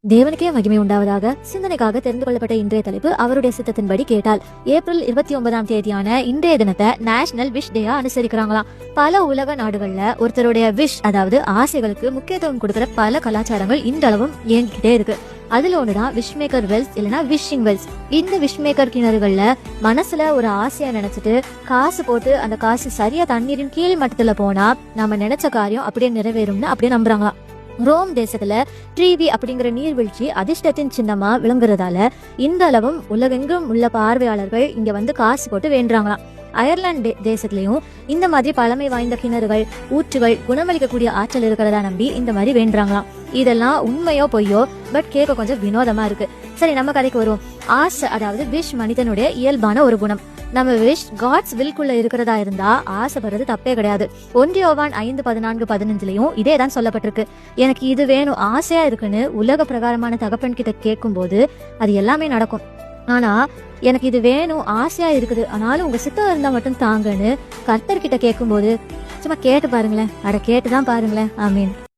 தேவனுக்கே மகிமை உண்டாவதாக. சிந்தனைக்காக தெரிந்து கொள்ளப்பட்ட இன்றைய தலைப்பு அவருடைய சித்தத்தின்படி கேட்டால். ஏப்ரல் 29ஆம் தேதியான இன்றைய தினத்தை நேஷனல் விஷ் டேயா அனுசரிக்கிறாங்களாம். பல உலக நாடுகள்ல ஒருத்தருடைய விஷ் அதாவது ஆசைகளுக்கு முக்கியத்துவம் கொடுக்கிற பல கலாச்சாரங்கள் இன்றளவும் இயங்கிக்கிட்டே இருக்கு. அதுல ஒண்ணுதான் விஷ் மேக்கர் வெல்ஸ் இல்லைன்னா விஷிங் வெல்ஸ். இந்த விஷ் மேக்கர் கிணறுகள்ல மனசுல ஒரு ஆசையா நினைச்சிட்டு காசு போட்டு அந்த காசு சரியா தண்ணீரின் கீழ் மட்டத்துல போனா நம்ம நினைச்ச காரியம் அப்படியே நிறைவேறும்னு அப்படியே நம்புறாங்களாம். ரோம் தேசத்துல ட்ரீவி அப்படிங்கிற நீர்வீழ்ச்சி அதிர்ஷ்டத்தின் சின்னமா விளங்குறதால இந்த அளவும் உலகெங்கும் உள்ள பார்வையாளர்கள் இங்க வந்து காசு போட்டு வேண்டுறாங்களாம். அயர்லாந்து தேசத்திலையும் இந்த மாதிரி பழமை வாய்ந்த கிணறுகள் ஊற்றுகள் குணமளிக்கக்கூடிய ஆற்றல் இருக்கிறதா நம்பி இந்த மாதிரி வேண்டுறாங்களாம். இதெல்லாம் உண்மையோ பொய்யோ, பட் கேட்க கொஞ்சம் வினோதமா இருக்கு. சரி, நம்ம கதைக்கு வருவோம். ஆசை அதாவது விஷ் மனிதனுடைய இயல்பான ஒரு குணம். நம்ம விஷ் காட்ஸ் வில்குள்ள இருக்கிறதா இருந்தா ஆசைப்படுறது தப்பே கிடையாது. 1 யோவான் 5:14-15 இதேதான் சொல்லப்பட்டிருக்கு. எனக்கு இது வேணும் ஆசையா இருக்குன்னு உலக பிரகாரமான தகப்பன் கிட்ட கேட்கும் போது அது எல்லாமே நடக்கும். ஆனா எனக்கு இது வேணும் ஆசையா இருக்குது ஆனாலும் உங்க சித்தம் இருந்தா மட்டும் தாங்கன்னு கர்த்தர் கிட்ட கேட்கும் போது சும்மா கேட்டு பாருங்களேன். கேட்டுதான் பாருங்களேன். ஆமீன்.